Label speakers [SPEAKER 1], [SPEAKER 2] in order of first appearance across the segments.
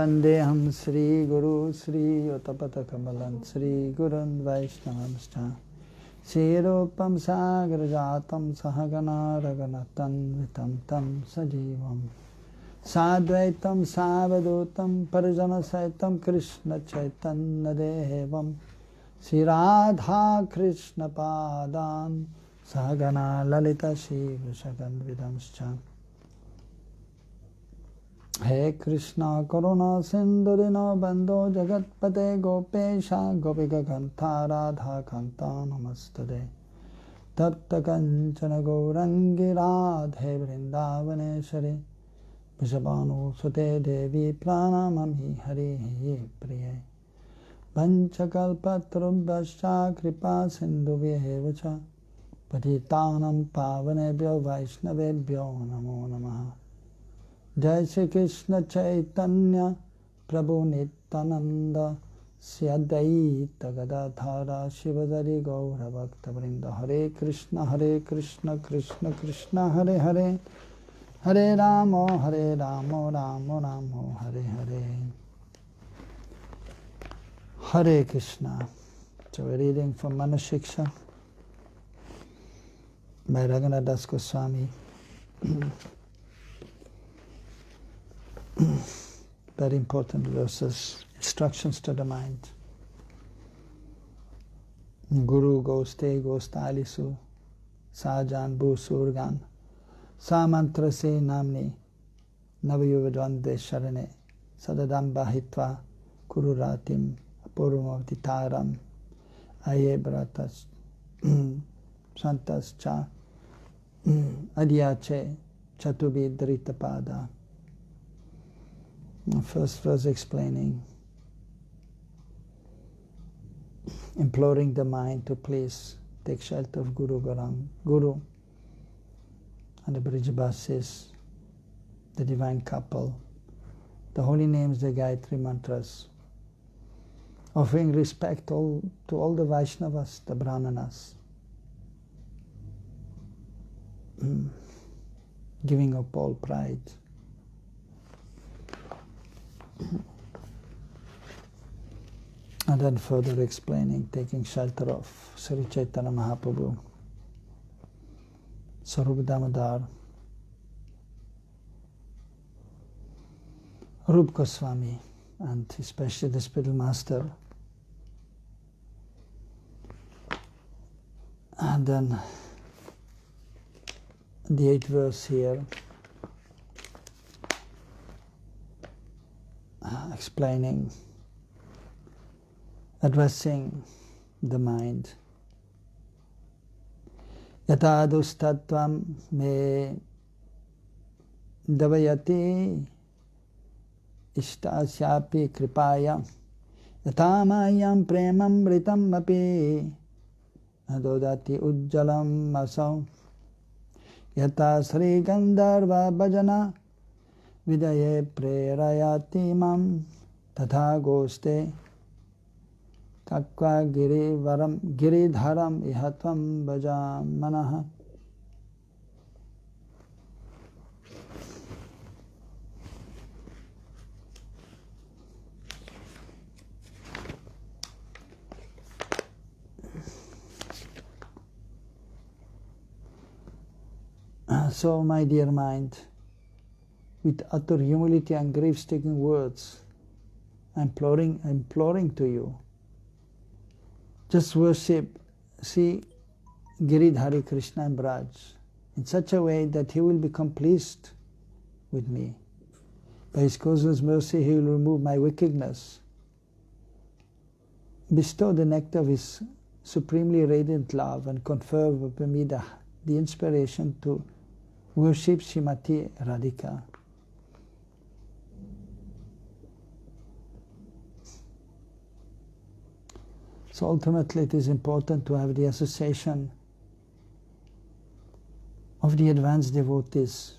[SPEAKER 1] Vandeham Sri Guru Sri Utapata Kamalan Sri Gurun Vaishnavamscha Sirupam Sagrajatam Sahagana Raganatan Vitam Tam Sajivam Sadvaitam Savadutam Parjana Saitam Krishna Chaitanya Devam Sri Radha Krishna Padan Sahagana Lalita Shri Vrishagan Vidamscha He Krishna Karuna Sindhu Dino Bandho Jagatpate Gopesha Gopika Kanta Radha Kanta Namastade Tapta Kanchana Gaurangi Radhe Vrindavaneshwari Vishabhanu Sute Devi Pranamami Hari Priye Panchakalpatrubhascha Kripa Sindhu Vyevacha Patitanam Pavanebhyo Vaishnavebhyo Namo Namaha Jai Shri Krishna Chaitanya Prabhu Nityananda Sri Advaita Gadadhara Shivadari Gaura Bhakta Vrinda Hare Krishna Krishna Krishna Hare Hare Hare Ramo Ramo Ramo Hare Hare Hare Krishna. So we're reading from Manah Siksha by Raghunath Das Goswami. Very important verses, instructions to the mind. Guru goste gostalisu sajan bhusurgan samantra se namni navayuvadvande sharane sadadam bahitva kururatim apurvamavati taram aye bratas santas cha adyache chatubhidritapada. First verse explaining, imploring the mind to please take shelter of Guru Garam, Guru, and the Brijabhas says, the divine couple, the holy names, the Gayatri mantras, offering respect to all the Vaishnavas, the Brahmanas, giving up all pride. And then further explaining, taking shelter of Sri Chaitanya Mahaprabhu, Sarup Damodar, Rup Goswami, and especially the spiritual master. And then the 8th verse here, explaining, addressing the mind. Yata dustatvam me davayati ishtasyapi kripaya yata mayam premam ritam api adodati ujjalam masau yata sri gandharva bhajana vidaye prerayati mam tatha goste kakva giridharam ihatvam bhajam Manah. So, my dear mind, with utter humility and grief-stricken words, imploring to you, just worship, see Giridhari Krishna and Braj in such a way that he will become pleased with me. By his causeless mercy, he will remove my wickedness, bestow the nectar of his supremely radiant love, and confer upon me the inspiration to worship Srimati Radhika. So ultimately it is important to have the association of the advanced devotees.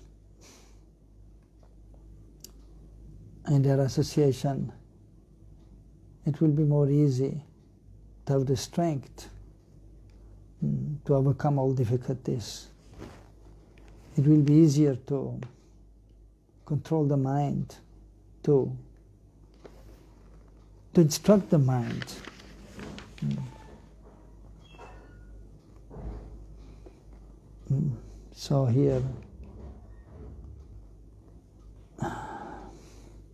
[SPEAKER 1] In their association, it will be more easy to have the strength to overcome all difficulties. It will be easier to control the mind, to to instruct the mind. So here,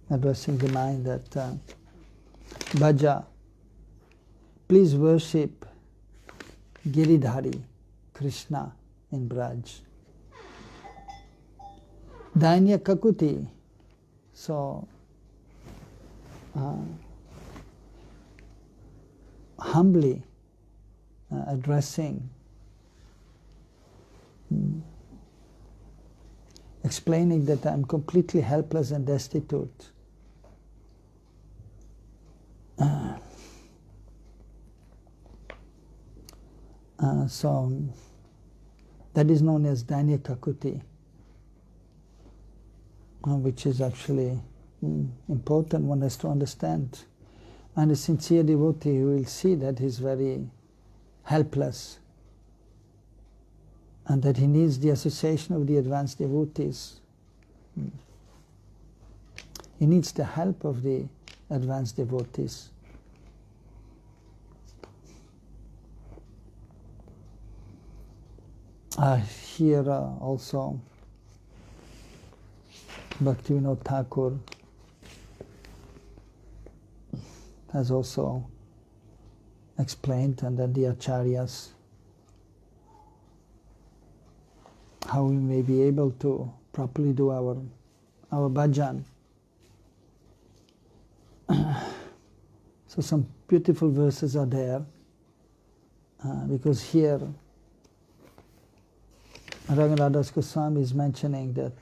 [SPEAKER 1] addressing the mind that Bhaja, please worship Giridhari, Krishna in Braj. Danya Kakuti, so humbly addressing, explaining that I'm completely helpless and destitute. So that is known as Danya Kakuti, which is actually important. One has to understand. And a sincere devotee will see that he's very helpless and that he needs the association of the advanced devotees. He needs the help of the advanced devotees. Here also Bhaktivinoda Thakur has also explained, and then the Acharyas, how we may be able to properly do our bhajan. So some beautiful verses are there, because here Raghunadas Goswami is mentioning that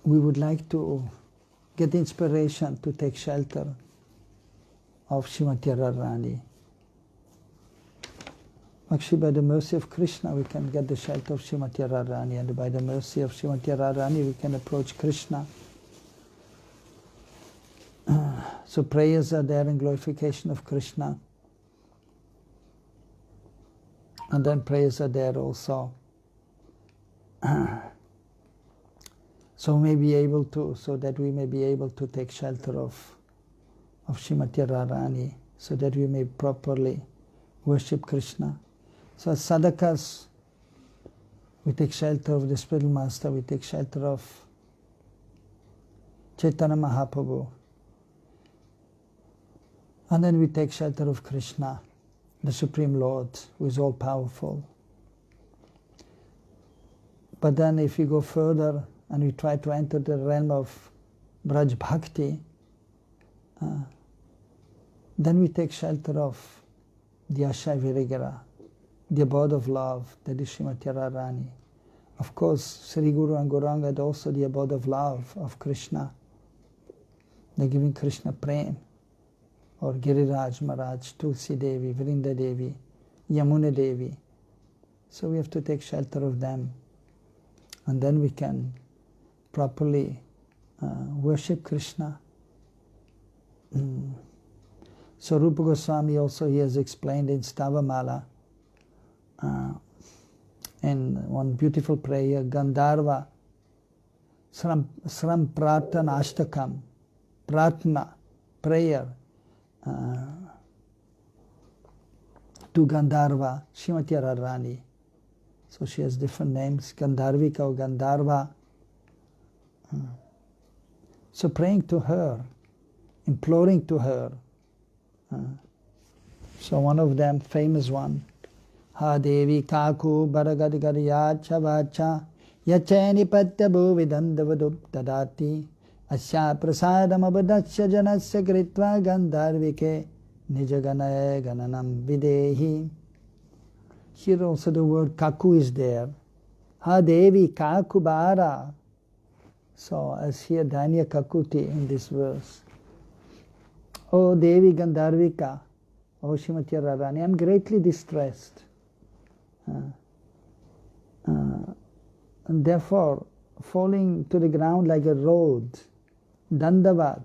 [SPEAKER 1] we would like to get inspiration to take shelter of Srimati Radharani. Actually, by the mercy of Krishna, we can get the shelter of Srimati Radharani, and by the mercy of Srimati Radharani, we can approach Krishna. So prayers are there in glorification of Krishna. And then prayers are there also. So we may be able to, so that we may be able to take shelter of Srimati Radharani, so that we may properly worship Krishna. So as sadhakas, we take shelter of the spiritual master, we take shelter of Chaitanya Mahaprabhu. And then we take shelter of Krishna, the Supreme Lord, who is all-powerful. But then if we go further and we try to enter the realm of Braj Bhakti, then we take shelter of the Ashay Virigara, the abode of love, that is Srimati Radharani. Of course, Sri Guru and Gauranga are also the abode of love of Krishna. They're giving Krishna prem. Or Giriraj Maharaj, Tulsi Devi, Vrinda Devi, Yamuna Devi. So we have to take shelter of them. And then we can properly worship Krishna. So Rupa Goswami also, he has explained in Stavamala, in one beautiful prayer, Gandharva, Sram Pratana Ashtakam, Pratna, prayer, to Gandharva, Srimati Radharani. So she has different names, Gandharvika or Gandharva. So praying to her, imploring to her. So one of them, famous one, Ha Devi Kaku Baragadgariya Chavacha Yachani Patyabu Vidandavadub Tadati Asya Prasadam Abadasya Janasya Gritva Gandharvike Nijaganaye Gananam Videhi. Here also the word Kaku is there. Ha Devi Kaku Bara. So as here Danya Kakuti in this verse. O Devi Gandharvika, O Srimati Radharani, I am greatly distressed. And therefore, falling to the ground like a road, Dandavat.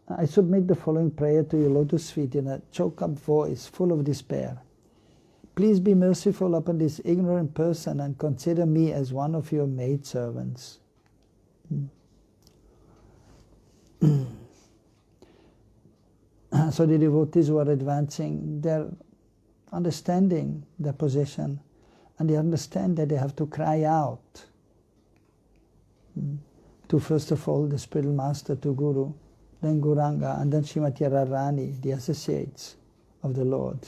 [SPEAKER 1] I submit the following prayer to your lotus feet in a choked-up voice, full of despair. Please be merciful upon this ignorant person and consider me as one of your maidservants. So the devotees who are advancing, they're understanding their position, and they understand that they have to cry out to, first of all, the spiritual master, to Guru, then Gauranga, and then Srimati Radharani, the associates of the Lord.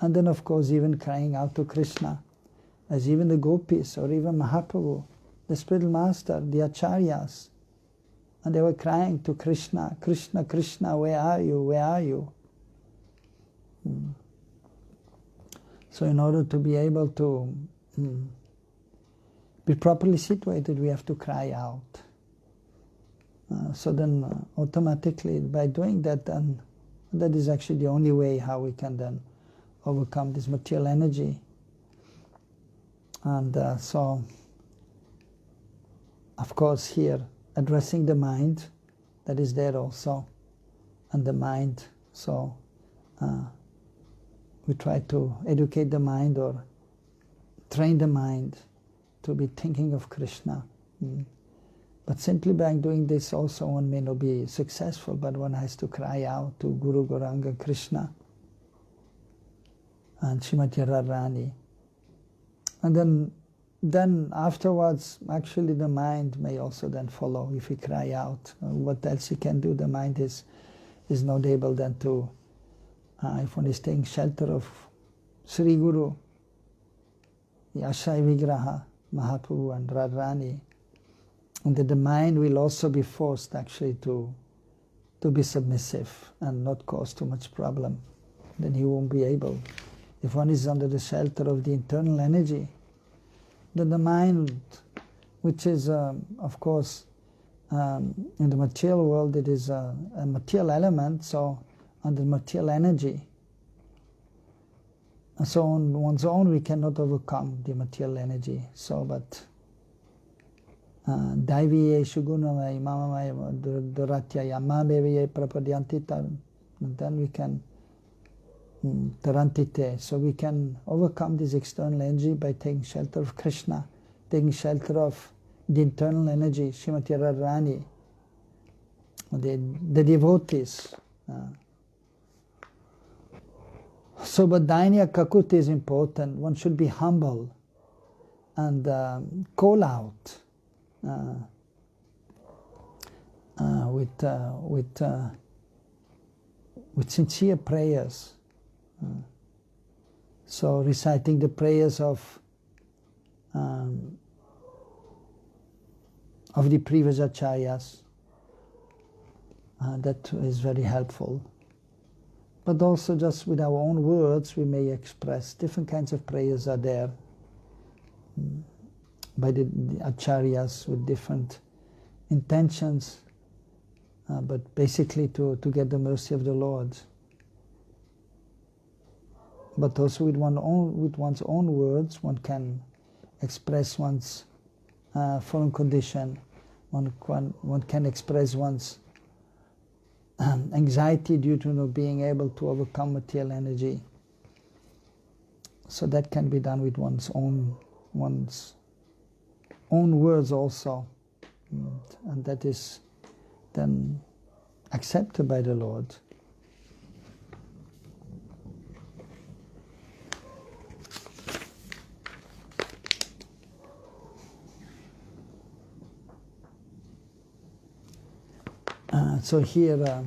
[SPEAKER 1] And then, of course, even crying out to Krishna, as even the gopis or even Mahaprabhu, the spiritual master, the acharyas, and they were crying to Krishna, Krishna, Krishna, where are you, where are you? So in order to be able to be properly situated, we have to cry out. So then automatically, by doing that, then that is actually the only way how we can then overcome this material energy. And so, of course, here, addressing the mind, that is there also, and the mind, so we try to educate the mind or train the mind to be thinking of Krishna. But simply by doing this also one may not be successful, but one has to cry out to Guru, Gauranga, Krishna, and Srimati Radharani. And then afterwards, actually the mind may also then follow if we cry out. What else he can do? The mind is not able then to, if one is taking shelter of Sri Guru, the Ashray Vigraha, Mahaprabhu and Radharani, and that the mind will also be forced actually to be submissive and not cause too much problem. Then he won't be able. If one is under the shelter of the internal energy, then the mind, which is, of course, in the material world, it is a material element, so under material energy. And so on one's own, we cannot overcome the material energy. So, but Daiviye Shugunamaya Mamamaya Duratyaya Mabeviye Prapadyantitam, and then we can Tarantite. So we can overcome this external energy by taking shelter of Krishna, taking shelter of the internal energy, Srimati Radharani, the devotees. So, but Dainya Kakut is important. One should be humble and call out with sincere prayers. So reciting the prayers of the previous acharyas, that is very helpful. But also just with our own words we may express. Different kinds of prayers are there by the acharyas with different intentions, but basically to get the mercy of the Lord. But also with one's own words, one can express one's fallen condition. One can express one's anxiety due to not being able to overcome material energy. So that can be done with one's own words also, and that is then accepted by the Lord. So here,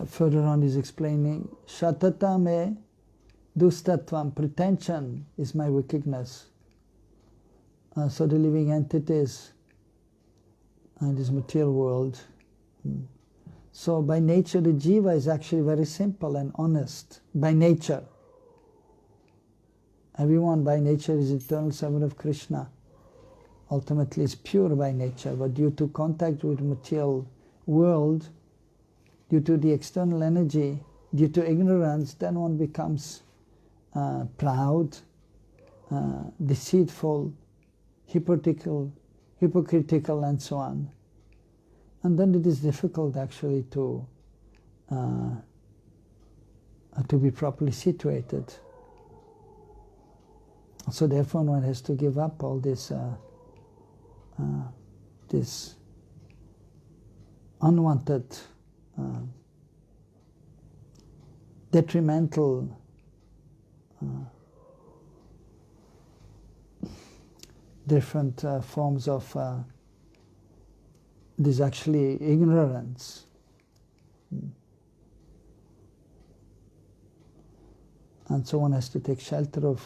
[SPEAKER 1] further on is explaining, Shatata me dustatvam, pretension is my wickedness. So the living entities in this material world. So by nature the jiva is actually very simple and honest, by nature. Everyone by nature is eternal servant of Krishna. Ultimately is pure by nature, but due to contact with material world, due to the external energy, due to ignorance, then one becomes proud, deceitful, hypocritical, and so on. And then it is difficult actually to be properly situated. So therefore one has to give up all this this unwanted, detrimental different forms of this actually ignorance. And so one has to take shelter of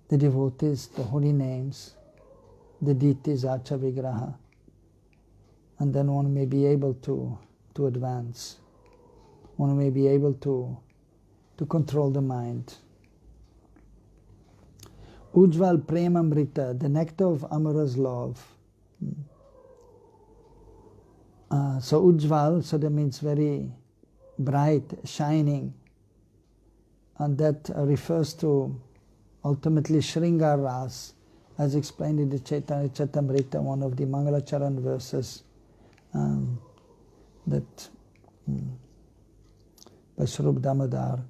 [SPEAKER 1] the devotees, the holy names, the deities, Archa Vigraha, and then one may be able to advance. One may be able to control the mind. Ujjval Premamrita, the nectar of Amara's love. So Ujjval, so that means very bright, shining, and that refers to ultimately Shringar Ras, as explained in the Chaitanya Charitamrita, one of the Mangalacharan verses, that by Swarup Damodar,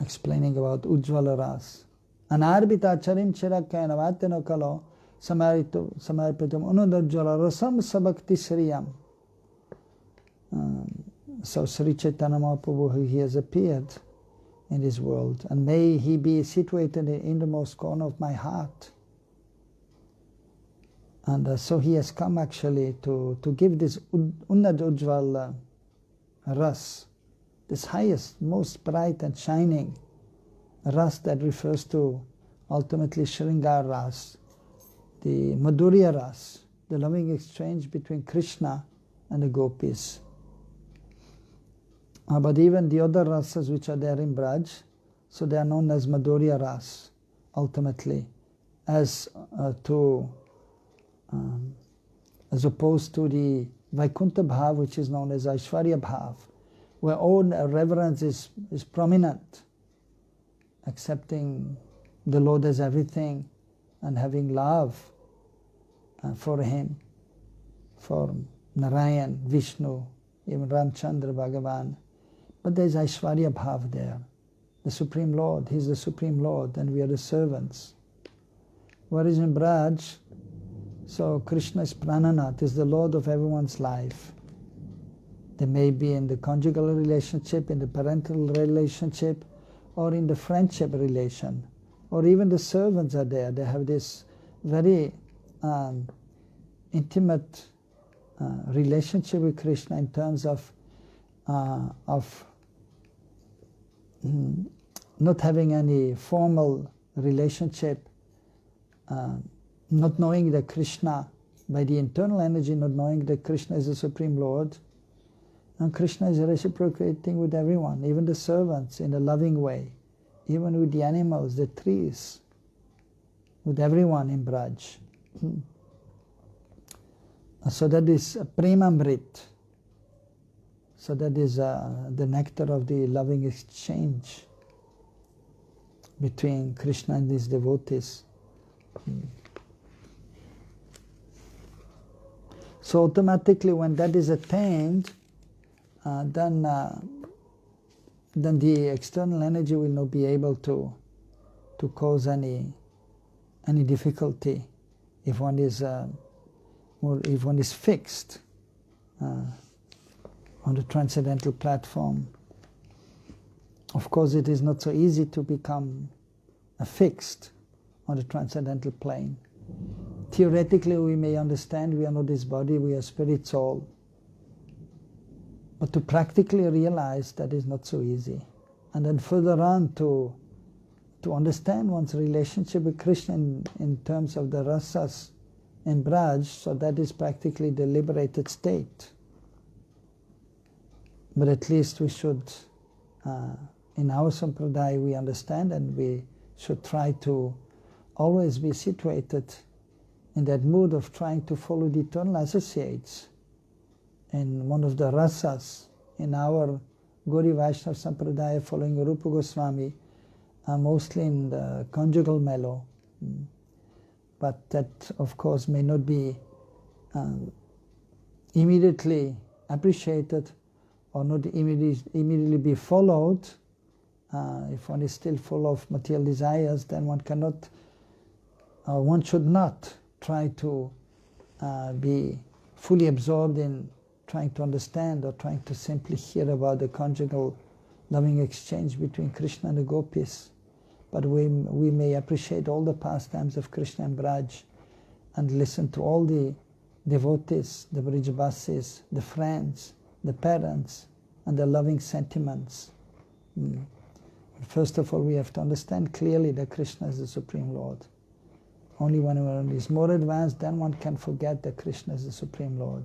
[SPEAKER 1] explaining about Ujjvala Ras. Anarbita charim chirakayana vateno kalo samaritum unudajjala rasam sabakti sriyam. So Sri Chaitanya Mahaprabhu, he has appeared in this world, and may he be situated in the innermost corner of my heart. And so he has come actually to give this Unnad Ujjval Ras, this highest, most bright and shining Ras that refers to ultimately Shringar Ras, the Madhurya Ras, the loving exchange between Krishna and the gopis. But even the other rasas which are there in Braj, so they are known as Madhurya Ras, ultimately, as opposed to the Vaikuntha Bhav, which is known as Aishwarya Bhav, where own reverence is prominent, accepting the Lord as everything and having love for Him, for Narayan, Vishnu, even Ramchandra, Bhagavan. But there is Aishwarya Bhav there. The Supreme Lord, He is the Supreme Lord and we are the servants. Whereas in Braj, so Krishna is Prananath, is the Lord of everyone's life. They may be in the conjugal relationship, in the parental relationship, or in the friendship relation, or even the servants are there. They have this very intimate relationship with Krishna in terms of not having any formal relationship, not knowing that Krishna, by the internal energy, not knowing that Krishna is the Supreme Lord, and Krishna is reciprocating with everyone, even the servants, in a loving way, even with the animals, the trees, with everyone in Braj. So that is Premamrit. So that is the nectar of the loving exchange between Krishna and his devotees. So automatically when that is attained, then the external energy will not be able to cause any difficulty if one is fixed on the transcendental platform. Of course, it is not so easy to become fixed on the transcendental plane. Theoretically, we may understand we are not this body, we are spirit soul. But to practically realize that is not so easy. And then further on to understand one's relationship with Krishna in terms of the rasas in Braj, so that is practically the liberated state. But at least we should, in our sampradaya, we understand, and we should try to always be situated in that mood of trying to follow the eternal associates. In one of the rasas in our Gauri Vaishnava Sampradaya following Rupa Goswami, mostly in the conjugal mellow. But that, of course, may not be immediately appreciated or not immediately be followed. If one is still full of material desires, then one cannot, one should not try to be fully absorbed in trying to understand or trying to simply hear about the conjugal loving exchange between Krishna and the gopis. But we may appreciate all the pastimes of Krishna and Braj and listen to all the devotees, the Brijabasis, the friends, the parents, and the loving sentiments. First of all, we have to understand clearly that Krishna is the Supreme Lord. Only when one is more advanced, then one can forget that Krishna is the Supreme Lord.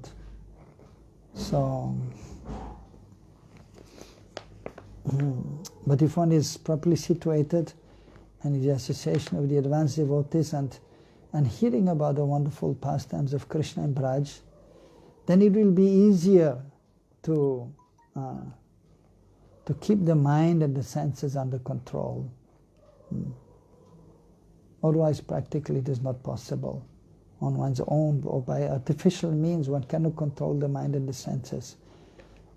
[SPEAKER 1] So, but if one is properly situated and in the association of the advanced devotees and hearing about the wonderful pastimes of Krishna and Braj, then it will be easier to keep the mind and the senses under control. Otherwise, practically it is not possible. On one's own or by artificial means, one cannot control the mind and the senses.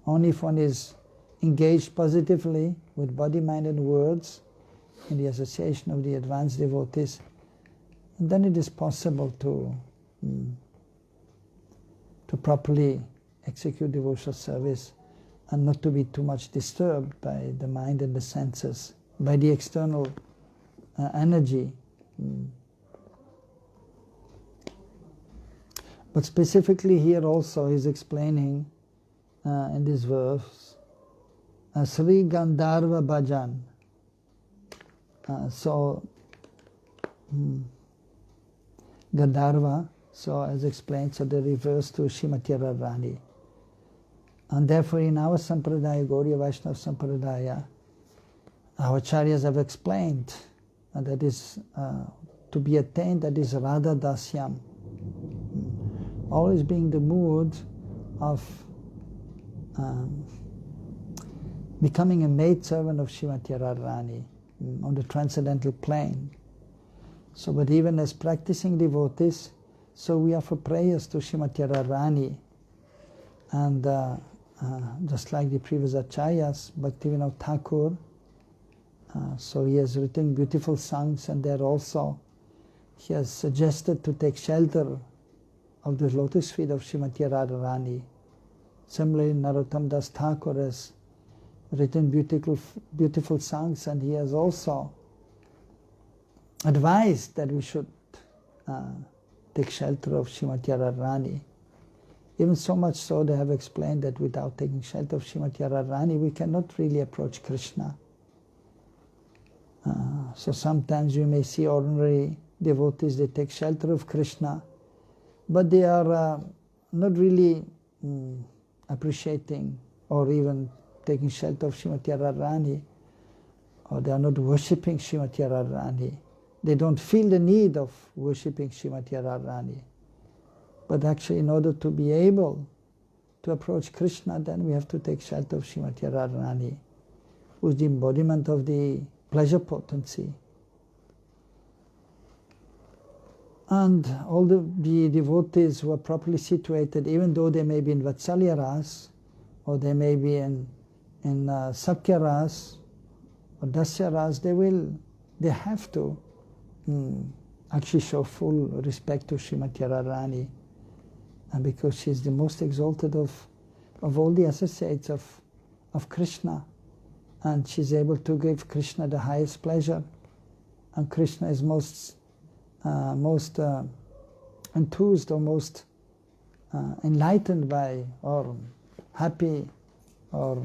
[SPEAKER 1] Only if one is engaged positively with body, mind and words in the association of the advanced devotees, then it is possible to properly execute devotional service and not to be too much disturbed by the mind and the senses, by the external energy. But specifically here also he's explaining in this verse, Sri Gandharva Bhajan. Gandharva, so as explained, so the reverse to Srimati Radharani. And therefore in our Sampradaya, Gauriya Vaishnava Sampradaya, our Acharyas have explained that is to be attained, that is Radha Dasyam. Always being the mood of becoming a maidservant of Srimati Radharani on the transcendental plane. So, but even as practicing devotees, so we offer prayers to Srimati Radharani. And just like the previous Acharyas, Bhaktivinoda Thakur, so he has written beautiful songs, and there also he has suggested to take shelter of the lotus feet of Srimati Radharani. Similarly, Narottam Das Thakur has written beautiful songs, and he has also advised that we should take shelter of Srimati Radharani. Even so much so, they have explained that without taking shelter of Srimati Radharani, we cannot really approach Krishna. So sometimes you may see ordinary devotees, they take shelter of Krishna, but they are not really appreciating or even taking shelter of Srimati Radharani, or they are not worshipping Srimati Radharani. They don't feel the need of worshipping Srimati Radharani. But actually, in order to be able to approach Krishna, then we have to take shelter of Srimati Radharani, who is the embodiment of the pleasure potency. And all the devotees who are properly situated, even though they may be in Vatsalya Ras, or they may be in Sakya Ras, or Dasya Ras, they have to actually show full respect to Srimati Radharani, and because she is the most exalted of all the associates of Krishna, and she's able to give Krishna the highest pleasure, and Krishna is most enthused or most enlightened by or happy, or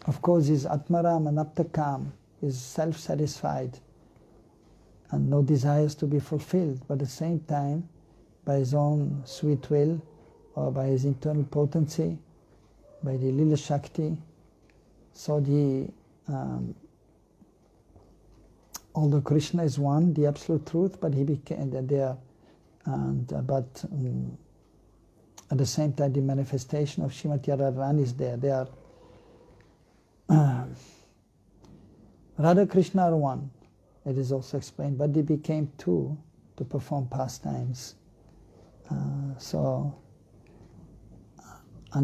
[SPEAKER 1] of course is Atmaram and Aptakam, is self-satisfied and no desires to be fulfilled, but at the same time by his own sweet will or by his internal potency, by the Lila Shakti. So although Krishna is one, the absolute truth, but he became there, but at the same time the manifestation of Srimati Radharani is there. They are Radha Krishna are one, it is also explained, but they became two to perform pastimes. And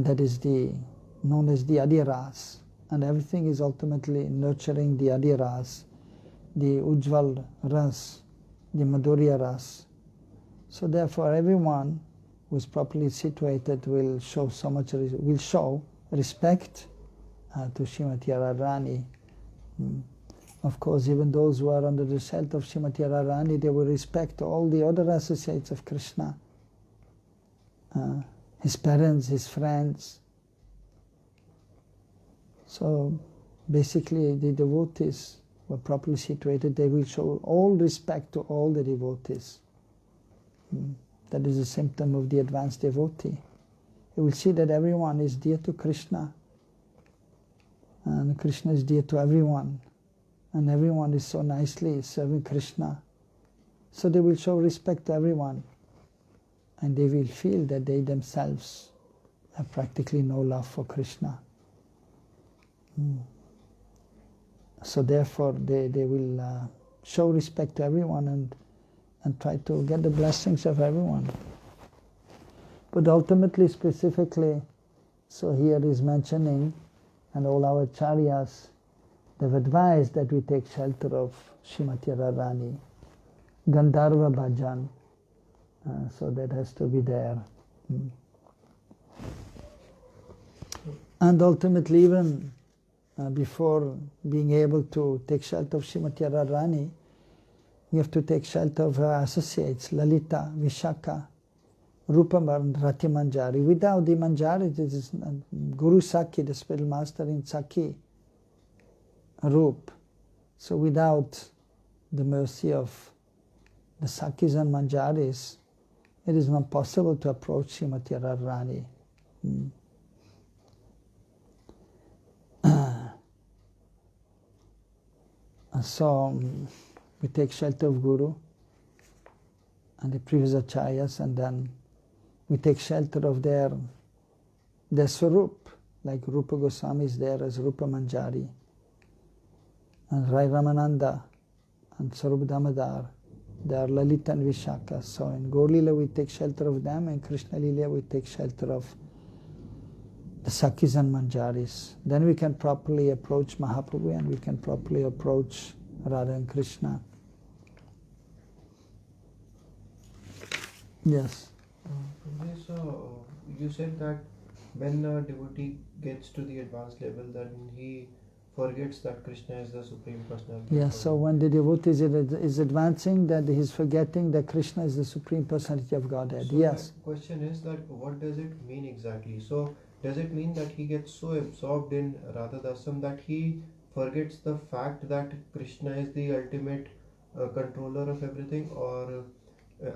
[SPEAKER 1] that is known as the Adiras, and everything is ultimately nurturing the Adiras, the Ujjval Ras, the Madhurya Ras. So therefore everyone who is properly situated will show respect to Srimati Radharani. Of course, even those who are under the shelter of Srimati Radharani, they will respect all the other associates of Krishna, his parents, his friends. So basically the devotees who are properly situated, they will show all respect to all the devotees. That is a symptom of the advanced devotee. You will see that everyone is dear to Krishna, and Krishna is dear to everyone, and everyone is so nicely serving Krishna. So they will show respect to everyone, and they will feel that they themselves have practically no love for Krishna. So therefore they will show respect to everyone and try to get the blessings of everyone. But ultimately, specifically, so here is mentioning, and all our acharyas, they've advised that we take shelter of Srimati Radharani, Gandharva Bhajan, so that has to be there. And ultimately, even before being able to take shelter of Srimati Radharani, we have to take shelter of her associates, Lalita, Vishaka, Rupa Rati Manjari. Without the Manjari, this is Guru Sakhi, the spiritual master in Sakhi, Rup. So without the mercy of the Sakhis and Manjaris, it is not possible to approach Srimati Radharani. So we take shelter of Guru and the previous acharyas, and then we take shelter of their Swarup, like Rupa Goswami is there as Rupa Manjari, and Rai Ramananda and Swarup Damodar, they are Lalita and Vishaka. So in Gaur Leela we take shelter of them, and Krishna Leela we take shelter of the Sakhis and Manjaris. Then we can properly approach Mahaprabhu, and we can properly approach Radha and Krishna. Yes.
[SPEAKER 2] So you said that when a devotee gets to the advanced level, then he forgets that Krishna is the Supreme Personality.
[SPEAKER 1] Yes, so when the devotee is advancing, that he is forgetting that Krishna is the Supreme Personality of Godhead.
[SPEAKER 2] So
[SPEAKER 1] yes.
[SPEAKER 2] My question is that what does it mean exactly? So does it mean that he gets so absorbed in Radha Dasam that he forgets the fact that Krishna is the ultimate controller of everything, or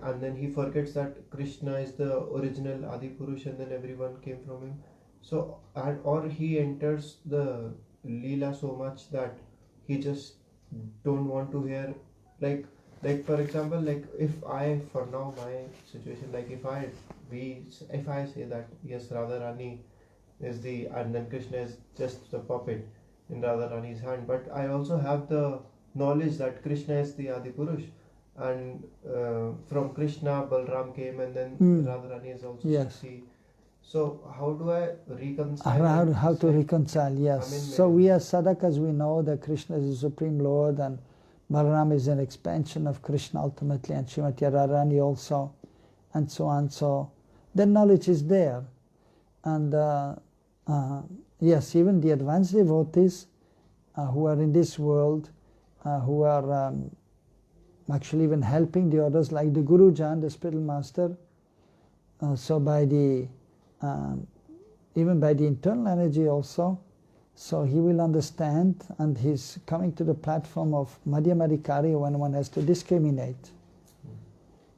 [SPEAKER 2] and then he forgets that Krishna is the original Adi Purush and then everyone came from him? So, or he enters the Leela so much that he just don't want to hear, like for example, like if I, for now my situation, like if I say that yes, Radharani is the, and then Krishna is just the puppet in Radharani's hand, but I also have the knowledge that Krishna is the Adi Purush, and from Krishna Balram came, and then Radharani is also Siksha. So how do I reconcile?
[SPEAKER 1] How to reconcile, yes. So we as sadhakas, we know that Krishna is the Supreme Lord, and Balram is an expansion of Krishna ultimately, and Srimati Radharani also, and so on. So that knowledge is there. And yes, even the advanced devotees who are in this world, who are actually even helping the others, like the Guru Jan, the spiritual master, so by the even by the internal energy also, so he will understand, and he's coming to the platform of Madhyamadikari when one has to discriminate.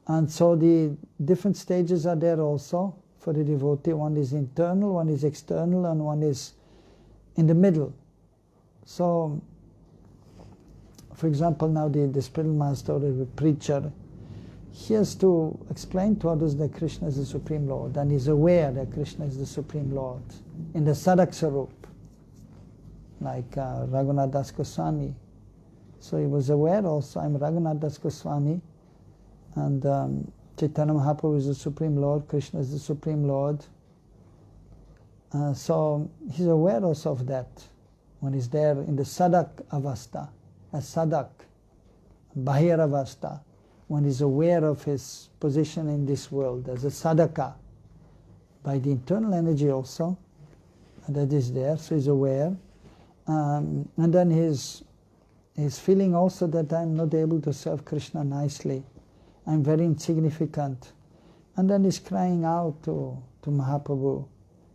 [SPEAKER 1] And so the different stages are there also for the devotee. One is internal, one is external, and one is in the middle. So, for example, now the spiritual master or the preacher, he has to explain to others that Krishna is the Supreme Lord, and he's aware that Krishna is the Supreme Lord in the Sadak Sarup, like Raghunath Das Goswami. So he was aware also, I'm Raghunath Das Goswami, and Chaitanya Mahaprabhu is the Supreme Lord, Krishna is the Supreme Lord. So he's aware also of that when he's there in the Sadak Avastha, as Sadak, Bahir Avastha. one is aware of his position in this world as a sadhaka by the internal energy also, and that is there, so he's aware. And then he's feeling also that I'm not able to serve Krishna nicely. I'm very insignificant. And then he's crying out to Mahaprabhu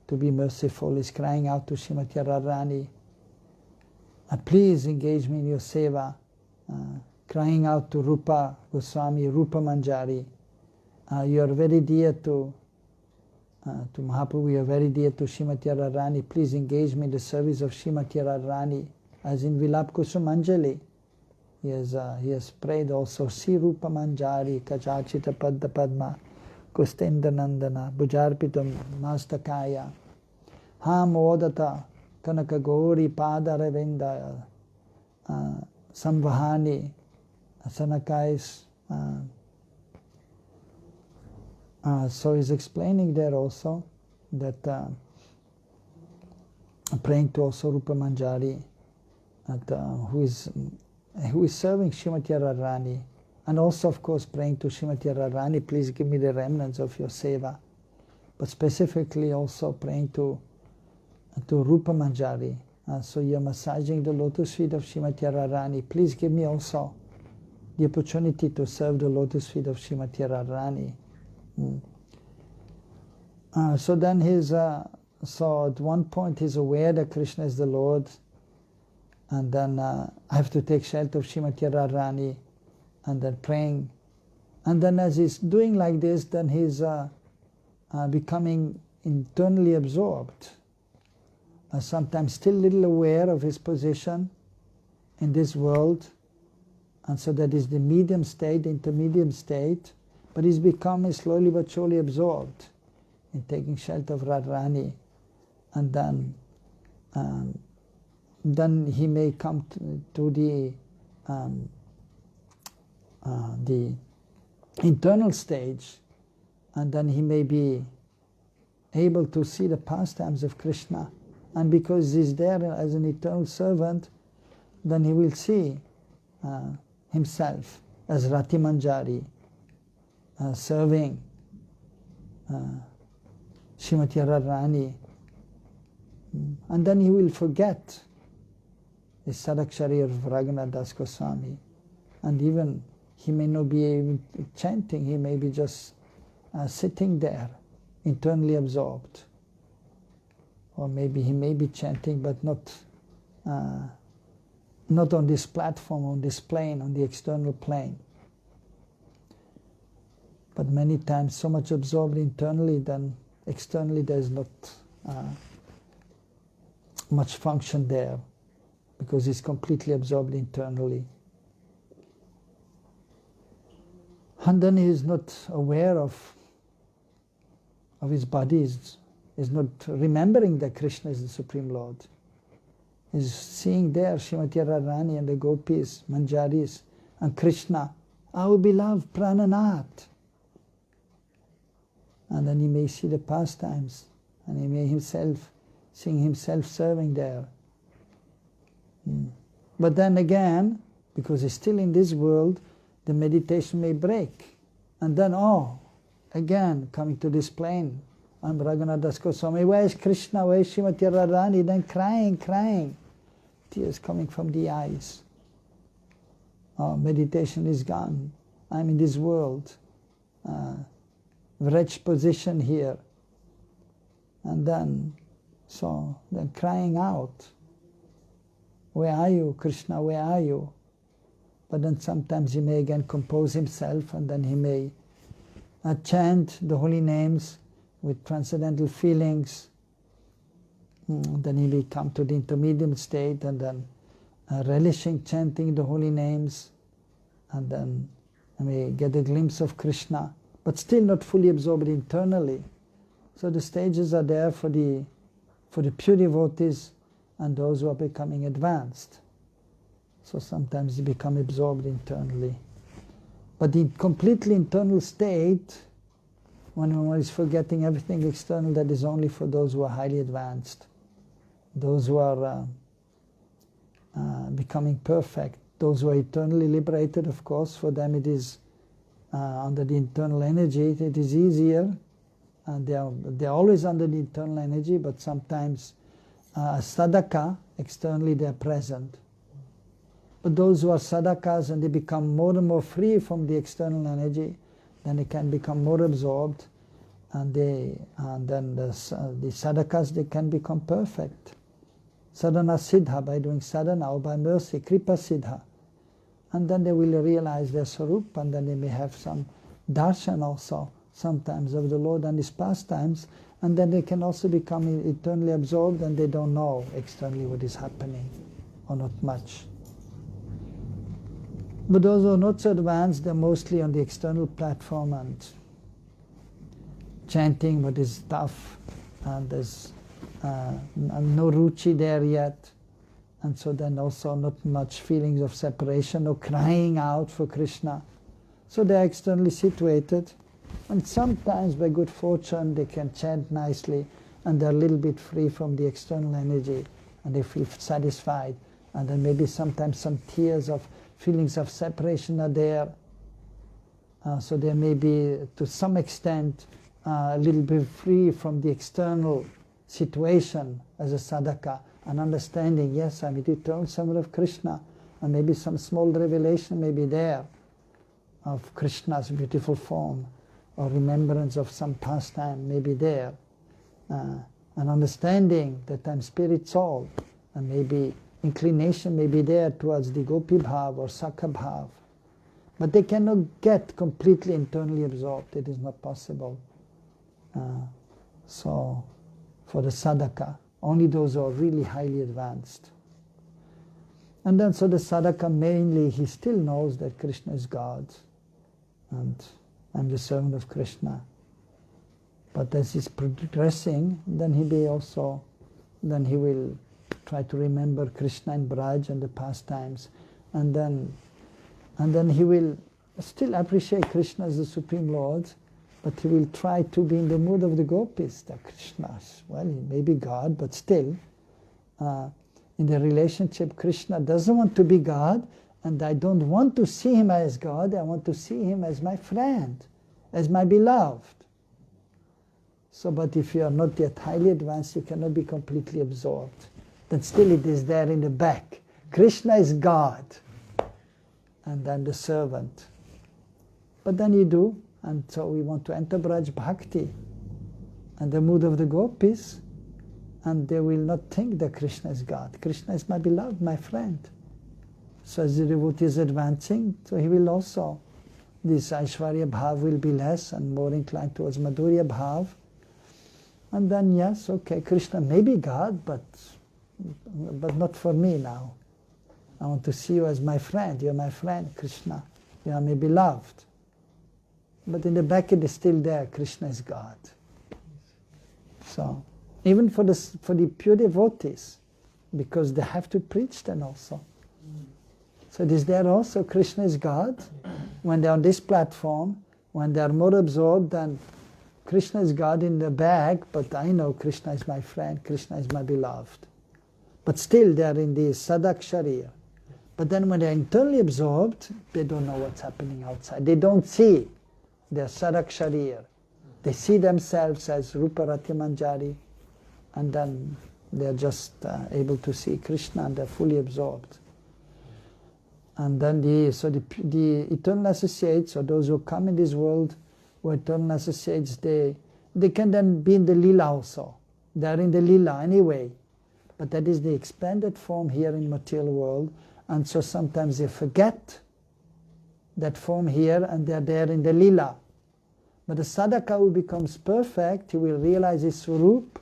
[SPEAKER 1] to be merciful. He's crying out to Srimati Radharani, please engage me in your seva. Crying out to Rupa Goswami, Rupa Manjari. You are very dear to Mahaprabhu, you are very dear to Srimati Radharani. Please engage me in the service of Srimati Radharani. As in Vilap Kusumanjali, he has prayed also, Si Rupa Manjari, Kachachita Padda Padma, Kustenda Nandana, Bujarpitam Mastakaya, Ham Odata, Kanaka Gauri Pada Ravenda, Samvahani, Sanakais. So he's explaining there also that praying to also Rupa Manjari, who is serving Srimati Radharani, and also of course praying to Srimati Radharani, please give me the remnants of your seva, but specifically also praying to Rupa Manjari. So you're massaging the lotus feet of Srimati Radharani, please give me also the opportunity to serve the lotus feet of Srimati Radharani. So then so at one point he's aware that Krishna is the Lord, and then I have to take shelter of Srimati Radharani, and then praying. And then as he's doing like this, then he's becoming internally absorbed. Sometimes still little aware of his position in this world, and so that is the medium state, intermediate state, but he's becoming slowly but surely absorbed in taking shelter of Radharani, and then he may come to the internal stage, and then he may be able to see the pastimes of Krishna. And because he's there as an eternal servant, then he will see himself as Rati Manjari, serving Srimati Radharani. And then he will forget the Sadakshari of Raghunath Das Goswami. And even he may not be even chanting, he may be just sitting there, internally absorbed. Or maybe he may be chanting, but not on this platform, on this plane, on the external plane. But many times so much absorbed internally, then externally there is not much function there, because he's completely absorbed internally. And then he is not aware of his body, is not remembering that Krishna is the Supreme Lord. He's seeing there Srimati Radharani and the gopis, manjaris, and Krishna, our beloved Prananath. And then he may see the pastimes, and he may seeing himself serving there. But then again, because he's still in this world, the meditation may break. And then, again, coming to this plane, I'm Raghunath Das Goswami, where is Krishna, where is Srimati Radharani? Then crying, tears coming from the eyes. Meditation is gone. I'm in this world, wretched position here. And then crying out, where are you, Krishna, where are you? But then sometimes he may again compose himself, and then he may chant the holy names with transcendental feelings. Then he may come to the intermediate state, and then relishing chanting the holy names, and then he may get a glimpse of Krishna, but still not fully absorbed internally. So the stages are there for the pure devotees and those who are becoming advanced. So sometimes you become absorbed internally. But the completely internal state, when one is forgetting everything external, that is only for those who are highly advanced, those who are becoming perfect, those who are eternally liberated, of course, for them it is under the internal energy, it is easier. They're always under the internal energy, but sometimes sadhaka, externally they're present. But those who are sadhakas and they become more and more free from the external energy, then they can become more absorbed, and then the sadhakas, they can become perfect. Sadhana siddha, by doing sadhana or by mercy, kripa siddha. And then they will realize their sarup, and then they may have some darshan also, sometimes of the Lord and His pastimes, and then they can also become eternally absorbed and they don't know externally what is happening, or not much. But those who are not so advanced, they're mostly on the external platform and chanting what is tough, and there's no ruchi there yet, and so then also not much feelings of separation or crying out for Krishna. So they're externally situated, and sometimes by good fortune they can chant nicely and they're a little bit free from the external energy and they feel satisfied, and then maybe sometimes some tears of feelings of separation are there. So they may be to some extent a little bit free from the external situation as a sadhaka, and understanding, yes, I'm the eternal servant of Krishna, and maybe some small revelation may be there of Krishna's beautiful form, or remembrance of some pastime may be there, an understanding that I'm spirit soul, and maybe inclination may be there towards the gopi bhav or sakha bhav. But they cannot get completely internally absorbed. It is not possible. So for the sadhaka, only those who are really highly advanced. And then so the sadhaka mainly, he still knows that Krishna is God and I'm the servant of Krishna. But as he's progressing, then he will try to remember Krishna and Braj and the pastimes, and then he will still appreciate Krishna as the Supreme Lord, but he will try to be in the mood of the gopis, the Krishnas. Well, he may be God, but still, in the relationship, Krishna doesn't want to be God, and I don't want to see him as God, I want to see him as my friend, as my beloved. So, but if you are not yet highly advanced, you cannot be completely absorbed. Then still it is there in the back. Krishna is God, and I'm the servant. But then you do, and so we want to enter Braj Bhakti, and the mood of the gopis, and they will not think that Krishna is God. Krishna is my beloved, my friend. So as the devotee is advancing, so he will also, this Aishwarya Bhav will be less and more inclined towards Madhurya Bhav. And then yes, okay, Krishna may be God, but not for me now. I want to see you as my friend. You're my friend, Krishna. You are my beloved. But in the back it is still there, Krishna is God. So, even for the pure devotees, because they have to preach then also. So it is there also, Krishna is God. When they are on this platform, when they are more absorbed, then Krishna is God in the bag, but I know Krishna is my friend, Krishna is my beloved. But still they are in the sadak sharir. But then when they are internally absorbed, they don't know what's happening outside. They don't see their sadak sharir. They see themselves as Rupa Rati Manjari, and then they are just able to see Krishna and they are fully absorbed. And then the eternal associates, or those who come in this world, who are eternal associates, they can then be in the lila also. They are in the lila anyway. But that is the expanded form here in material world, and so sometimes they forget that form here and they are there in the lila. But the sadhaka who becomes perfect, he will realize his swarup,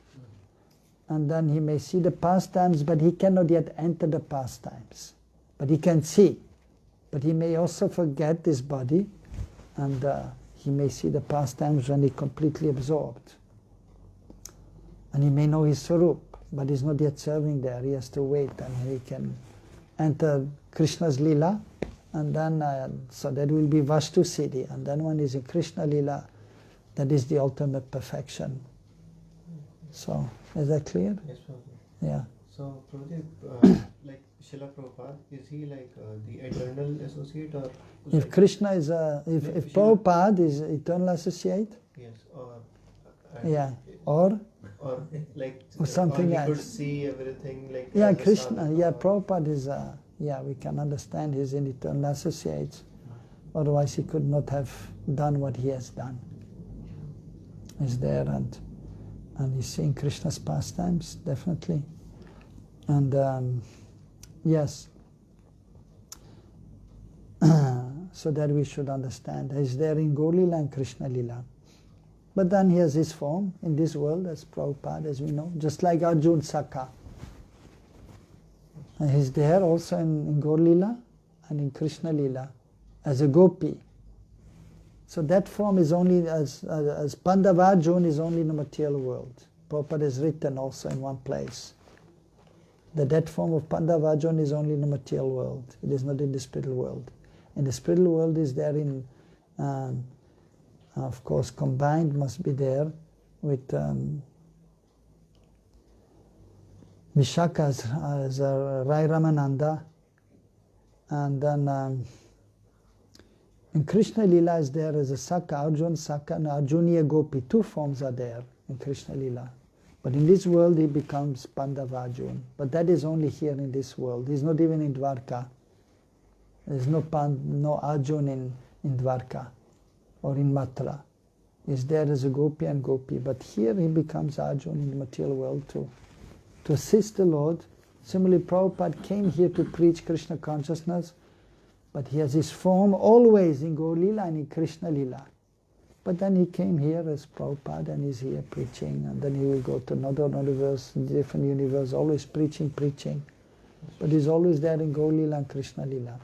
[SPEAKER 1] and then he may see the pastimes, but he cannot yet enter the pastimes. But he can see. But he may also forget this body, and he may see the pastimes when he's completely absorbed. And he may know his swarup, but he's not yet serving there. He has to wait, and he can enter Krishna's lila, and then so that will be Vastu Siddhi. And then when he's in Krishna lila, that is the ultimate perfection. So, is that clear?
[SPEAKER 2] Yes, Prabhupada.
[SPEAKER 1] Yeah.
[SPEAKER 2] So, Prabhuji, like Srila Prabhupada, is he like the eternal associate or
[SPEAKER 1] If
[SPEAKER 2] like,
[SPEAKER 1] Krishna is if Prabhupada is eternal associate,
[SPEAKER 2] yes, or
[SPEAKER 1] yeah, or
[SPEAKER 2] like
[SPEAKER 1] something
[SPEAKER 2] or he
[SPEAKER 1] else.
[SPEAKER 2] could see everything like
[SPEAKER 1] Yeah,
[SPEAKER 2] as a
[SPEAKER 1] Krishna,
[SPEAKER 2] sadhaka
[SPEAKER 1] yeah,
[SPEAKER 2] or-
[SPEAKER 1] Prabhupada is, yeah, we can understand he's an eternal associate. Otherwise he could not have done what he has done. He's there and he's seeing Krishna's pastimes, definitely. And yes, so that we should understand. He's there in Gaur-lila and Krishna Lila. But then he has his form in this world as Prabhupada, as we know, just like Arjun Sakha. And he's there also in Gaur-lila and in Krishna Lila as a gopi. So that form is only as Pandavarjun is only in the material world. Prabhupada has written also in one place that form of Pandavarjun is only in the material world. It is not in the spiritual world. And the spiritual world is there in, of course, combined must be there with Vishaka as Rai Ramananda, and then in Krishna Lila is there as a Sakha, Arjun Sakha and Arjuniya Gopi. Two forms are there in Krishna Lila. But in this world he becomes Pandavarjun. But that is only here in this world. He's not even in Dwarka. There's no Arjun in Dwarka or in Mathura. He's there as a Gopi and Gopi. But here he becomes Arjun in the material world too. To assist the Lord. Similarly, Prabhupada came here to preach Krishna consciousness, but he has his form always in Gaur-lila and in Krishna Lila. But then he came here as Prabhupada and he's here preaching, and then he will go to another universe, different universe, always preaching. But he's always there in Gaur-lila and Krishna Lila.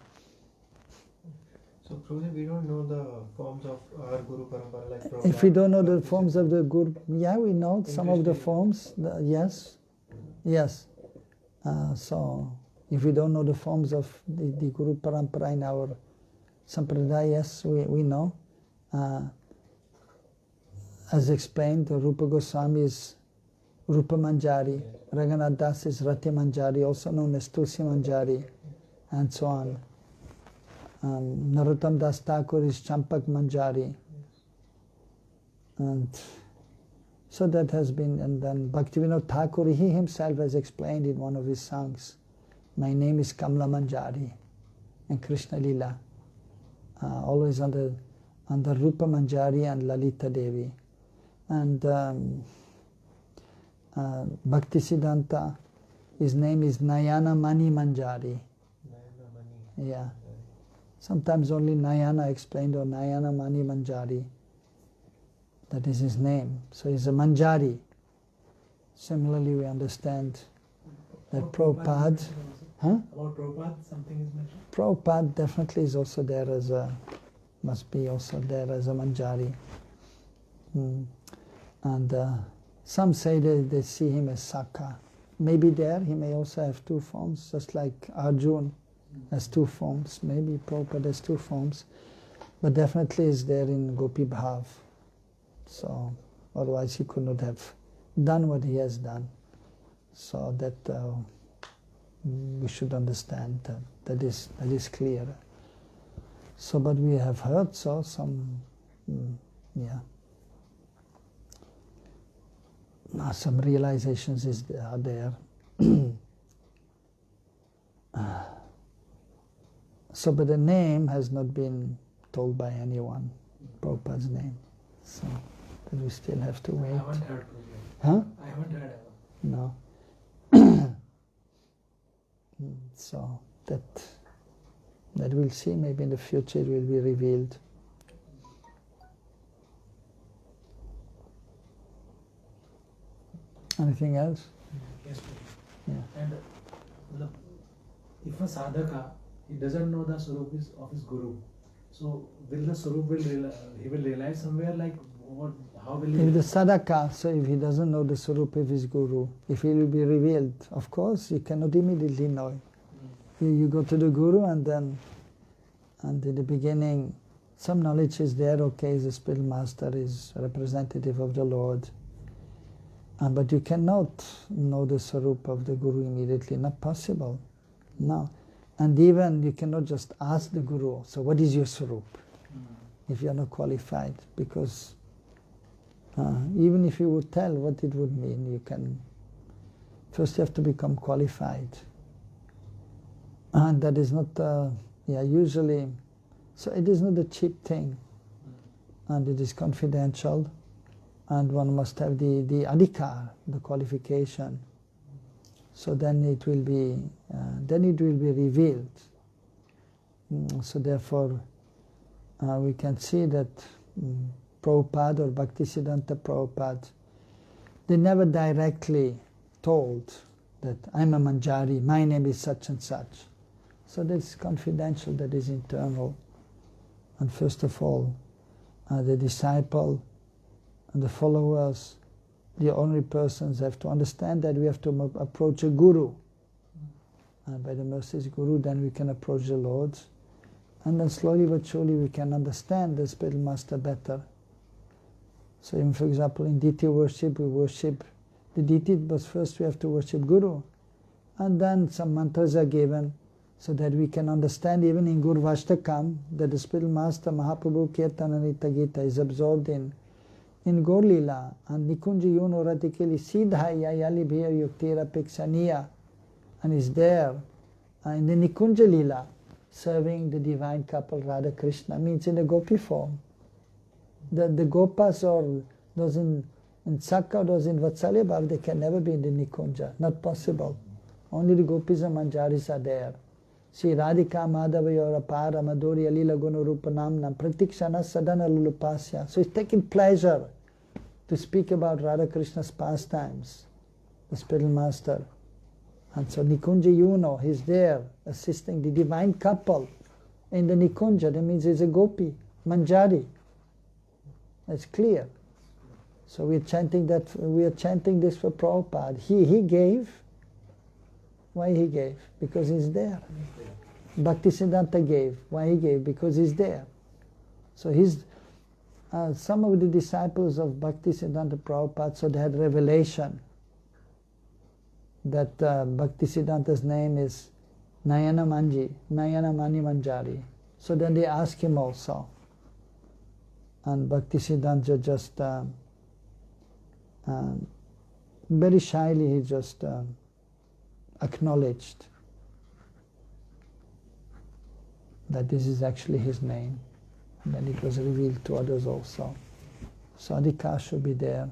[SPEAKER 2] So, Prabhuji, we don't know the forms of our Guru Parampara like Prabhupada.
[SPEAKER 1] If we don't know the forms of the Guru, yeah, we know some of the forms, yes. So, if we don't know the forms of the Guru Parampara in our Sampradaya, yes, we know. As explained, Rupa Goswami is Rupa Manjari, Raghunath Das is Rati Manjari, also known as Tulsi Manjari, and so on. Narottam Das Thakur is Champak Manjari. And so that has been, and then Bhaktivinoda Thakur, he himself has explained in one of his songs, my name is Kamla Manjari, and Krishna Lila, always under Rupa Manjari and Lalita Devi. And Bhakti Siddhanta, his name is Nayana Mani Manjari. Yeah. Sometimes only Nayana explained, or Nayana Mani Manjari. That is his name. So he's a Manjari. Similarly, we understand that Prabhupada. Huh?
[SPEAKER 3] About Prabhupada, something is mentioned?
[SPEAKER 1] Prabhupada definitely is also there as must be also there as a Manjari. And some say they see him as Sakha. Maybe there he may also have two forms, just like Arjun has two forms. Maybe Prabhupada has two forms, but definitely is there in Gopi Bhav. So otherwise he could not have done what he has done. So that we should understand that is clear. So, but we have heard some some realizations are there. So, but the name has not been told by anyone, Prabhupada's name. So, that we still have to wait.
[SPEAKER 3] I haven't heard.
[SPEAKER 1] Huh?
[SPEAKER 3] I haven't heard ever.
[SPEAKER 1] No. So, that we'll see, maybe in the future it will be revealed. Anything else?
[SPEAKER 3] Yes,
[SPEAKER 1] Yeah.
[SPEAKER 3] and if a sadhaka, he doesn't know the Swarup of his Guru, so will the Swarup he will realize somewhere, like what? How will he?
[SPEAKER 1] If the sadhaka, so if he doesn't know the Swarup of his Guru, if he will be revealed, of course he cannot immediately know. You go to the Guru and in the beginning some knowledge is there, okay, the spiritual master is representative of the Lord. But you cannot know the Sarup of the Guru immediately, not possible. No. And even you cannot just ask the Guru, so what is your Sarup? If you are not qualified, because even if you would tell what it would mean, you can, first you have to become qualified. And that is not, usually, so it is not a cheap thing. And it is confidential. And one must have the adhikar, the qualification. So then it will be revealed. So therefore, we can see that Prabhupada or Bhaktisiddhanta Prabhupada, they never directly told that I'm a Manjari, my name is such and such. So that's confidential, that is internal. And first of all, the disciple and the followers, the ordinary persons have to understand that we have to approach a Guru. And by the mercy of Guru, then we can approach the Lord. And then slowly but surely we can understand the spiritual master better. So even for example in deity worship, we worship the deity, but first we have to worship Guru. And then some mantras are given so that we can understand even in Guru Vashtakam that the spiritual master Mahaprabhu Kirtananita Gita is absorbed in Gaur Lila and Nikunja Yuno Ratikeli Siddha Yayali Bhiya Yuktira Pikshaniya, and is there in the Nikunja Lila serving the divine couple Radha Krishna, means in the gopi form. The gopas or those in Sakka, those in Vatsalya Bhav, they can never be in the Nikunja, not possible. Only the gopis and manjaris are there. Sri Radhika Madhavaya Apara Madhurya Lila Guna Rupa Namnam Pratikshana Sadhana Lulupasya. So he's taking pleasure to speak about Radha Krishna's pastimes, the spiritual master. And so Nikunja Yuno, he's there assisting the divine couple in the Nikunja. That means he's a gopi, manjari. That's clear. So we are chanting this for Prabhupada. He gave. Why he gave? Because he's there. Bhaktisiddhanta gave. Why he gave? Because he's there. So some of the disciples of Bhaktisiddhanta Prabhupada, so they had revelation that Bhaktisiddhanta's name is Nayana Mani Manjari. So then they ask him also. And Bhaktisiddhanta just very shyly he just acknowledged that this is actually his name. And then it was revealed to others also. So adhikar should be there.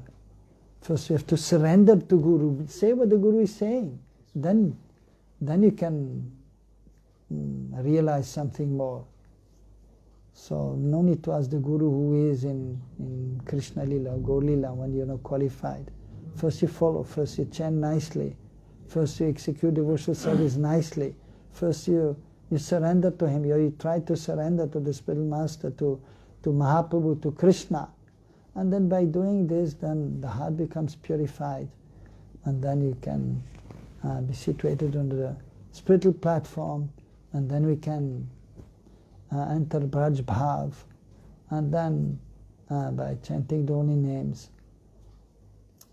[SPEAKER 1] First you have to surrender to Guru. Say what the Guru is saying. Then you can realize something more. So no need to ask the Guru who is in Krishna Lila, Gaur Lila when you're not qualified. First you follow, first you chant nicely. First you execute devotional service nicely. First you surrender to him. You try to surrender to the spiritual master, to Mahaprabhu, to Krishna. And then by doing this, then the heart becomes purified. And then you can be situated on the spiritual platform. And then we can enter Braj Bhav. And then by chanting the holy names.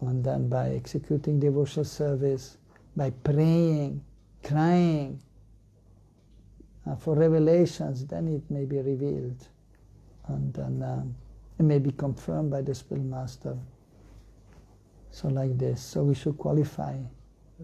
[SPEAKER 1] And then by executing devotional service. By praying, crying for revelations, then it may be revealed. And then it may be confirmed by the spiritual master. So like this. So we should qualify.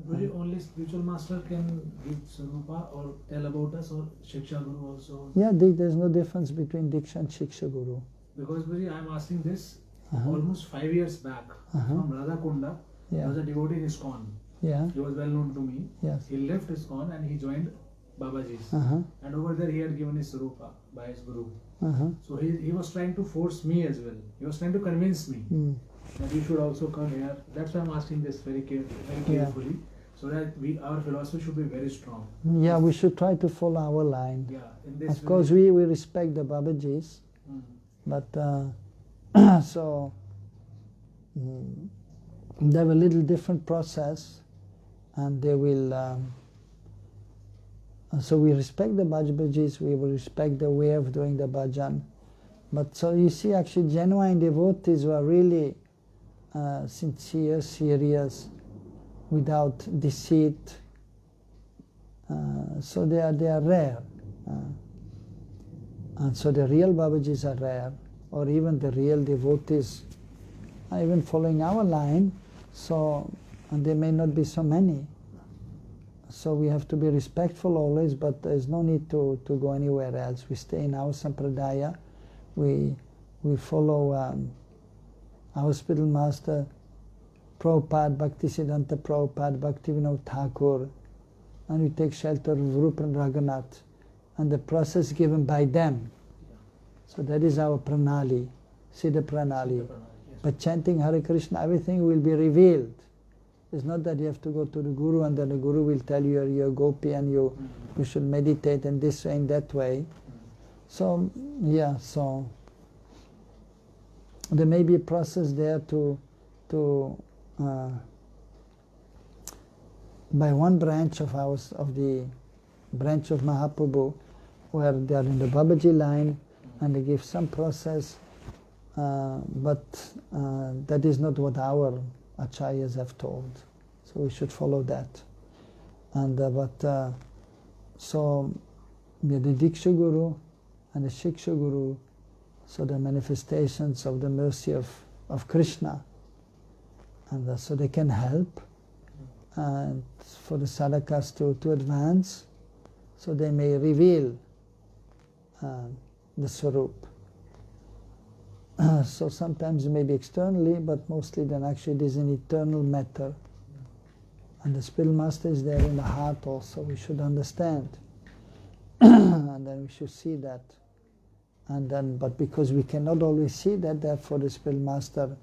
[SPEAKER 3] Very only spiritual master can give Sarupa or tell about us, or Siksha Guru also?
[SPEAKER 1] Yeah, there's no difference between Diksha and Siksha Guru.
[SPEAKER 3] Because I'm asking this almost 5 years back from Radha Kunda.
[SPEAKER 1] Yeah.
[SPEAKER 3] He was a devotee in ISKCON.
[SPEAKER 1] Yeah.
[SPEAKER 3] He was well known to me.
[SPEAKER 1] Yes.
[SPEAKER 3] He left ISKCON and he joined Babaji's. And over there he had given his Sarupa by his Guru. So he was trying to force me as well. He was trying to convince me that you should also come here. That's why I'm asking this very carefully, so that our philosophy should be very strong.
[SPEAKER 1] Yeah, we should try to follow our line.
[SPEAKER 3] Yeah, in this
[SPEAKER 1] of course, we respect the Babajis, but so they have a little different process, and they will. So we respect the Bajis, we will respect the way of doing the bhajan. But so you see, actually, genuine devotees who are really sincere, serious, without deceit. So they are rare. And so the real Babajis are rare, or even the real devotees are even following our line, so, and there may not be so many. So we have to be respectful always, but there's no need to go anywhere else. We stay in our sampradaya, we follow our spiritual master, Prabhupada, Bhaktisiddhanta Prabhupada, Bhaktivinoda Thakur, and we take shelter of Rupa and Raghunath, and the process given by them. So that is our pranali, Siddha pranali.
[SPEAKER 3] Yes.
[SPEAKER 1] By chanting Hare Krishna, everything will be revealed. It's not that you have to go to the Guru and then the Guru will tell you you're a gopi and you should meditate in this way and that way. So, yeah, so there may be a process there by one branch of ours, of the branch of Mahaprabhu, where they are in the Babaji line and they give some process, but that is not what our acharyas have told. So we should follow that. And so the Diksha Guru and the Shiksha Guru, so the manifestations of the mercy of Krishna, and so they can help and for the sadhakas to advance, so they may reveal the Swarup. So sometimes it may be externally, but mostly then actually it is an eternal matter. And the spiritual master is there in the heart also, we should understand. And then we should see that. And then, but because we cannot always see that, therefore the spiritual master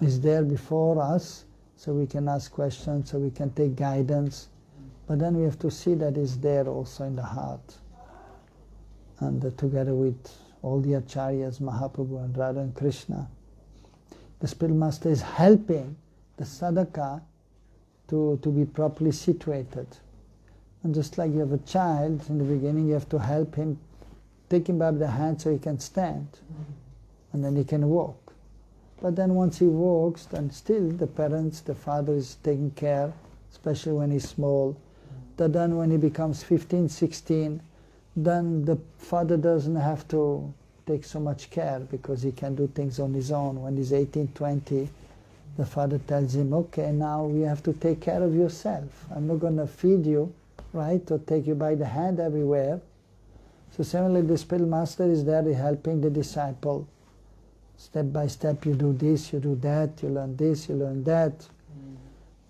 [SPEAKER 1] is there before us, so we can ask questions, so we can take guidance. But then we have to see that it's there also in the heart. And together with all the acharyas, Mahaprabhu and Radha and Krishna, the spiritual master is helping the sadhaka to be properly situated. And just like you have a child, in the beginning you have to help him, take him by the hand so he can stand, and then he can walk. But then once he walks, then still the parents, the father is taking care, especially when he's small. But then when he becomes 15, 16, then the father doesn't have to take so much care because he can do things on his own. When he's 18, 20, the father tells him, okay, now you have to take care of yourself. I'm not going to feed you, right, or take you by the hand everywhere. So similarly, the spiritual master is there helping the disciple. Step by step, you do this, you do that, you learn this, you learn that.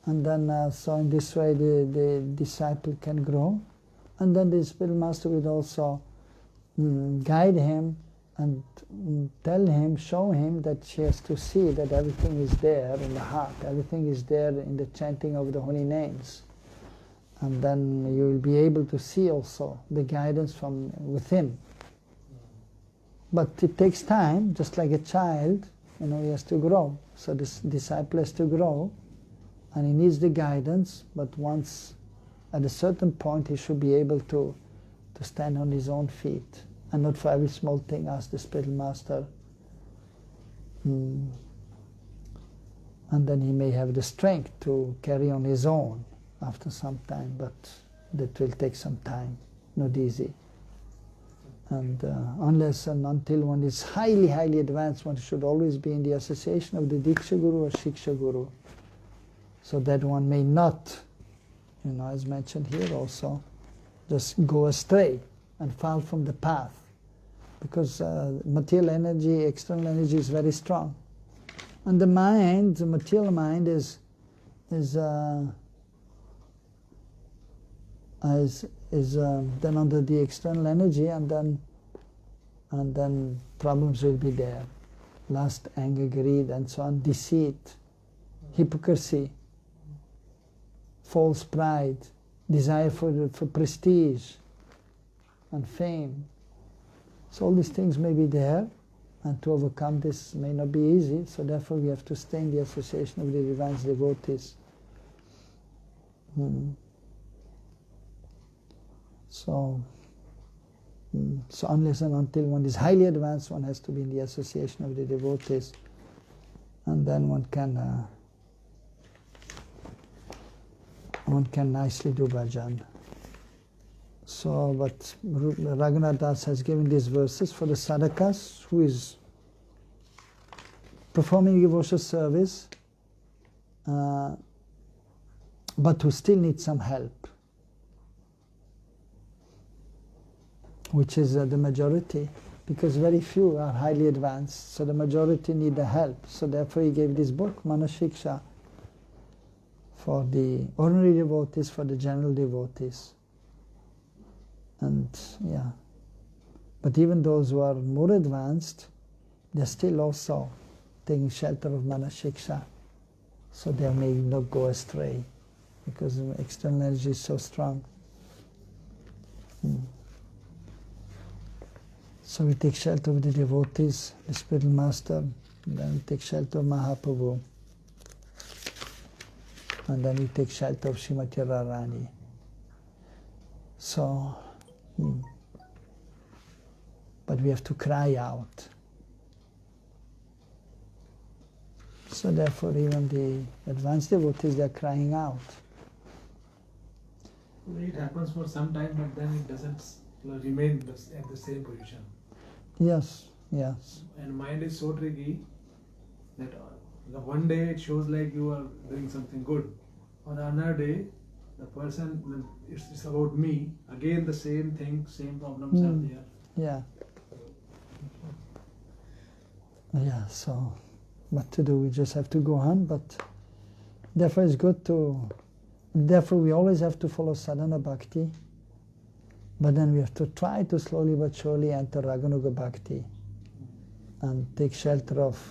[SPEAKER 1] And then, so in this way, the disciple can grow. And then the spiritual master will also guide him and tell him, show him that he has to see that everything is there in the heart, everything is there in the chanting of the holy names. And then you will be able to see also the guidance from within. But it takes time, just like a child, he has to grow. So this disciple has to grow, and he needs the guidance, but once, at a certain point, he should be able to stand on his own feet, and not for every small thing ask the spiritual master. And then he may have the strength to carry on his own after some time, but that will take some time, not easy. And unless and until one is highly, highly advanced, one should always be in the association of the Diksha Guru or Shiksha Guru, so that one may not, as mentioned here also, just go astray and fall from the path. Because material energy, external energy is very strong. And the mind, the material mind is then under the external energy, and then problems will be there. Lust, anger, greed, and so on, deceit, hypocrisy, false pride, desire for prestige and fame. So all these things may be there, and to overcome this may not be easy, so therefore we have to stay in the association of the divine devotees. So unless and until one is highly advanced, one has to be in the association of the devotees. and then one can nicely do bhajan. So, but Raghunath Das has given these verses for the sadhakas who is performing devotional service, but who still need some help, which is the majority, because very few are highly advanced, so the majority need the help. So therefore he gave this book, Manah Siksha, for the ordinary devotees, for the general devotees. And yeah, but even those who are more advanced, they're still also taking shelter of Manah Siksha, so they may not go astray, because the external energy is so strong. So we take shelter of the devotees, the spiritual master, and then we take shelter of Mahaprabhu, and then we take shelter of Srimati Radharani. So, but we have to cry out. So therefore even the advanced devotees, they are crying out.
[SPEAKER 3] It happens for some time, but then it doesn't remain at the same position.
[SPEAKER 1] Yes, yes.
[SPEAKER 3] And mind is so tricky that the one day it shows like you are doing something good. On another day, the person, it's about me, again the same thing, same problems are there.
[SPEAKER 1] Yeah. Yeah, so what to do? We just have to go on, but therefore it's good to, therefore we always have to follow sadhana bhakti, but then we have to try to slowly but surely enter Raganuga bhakti and take shelter of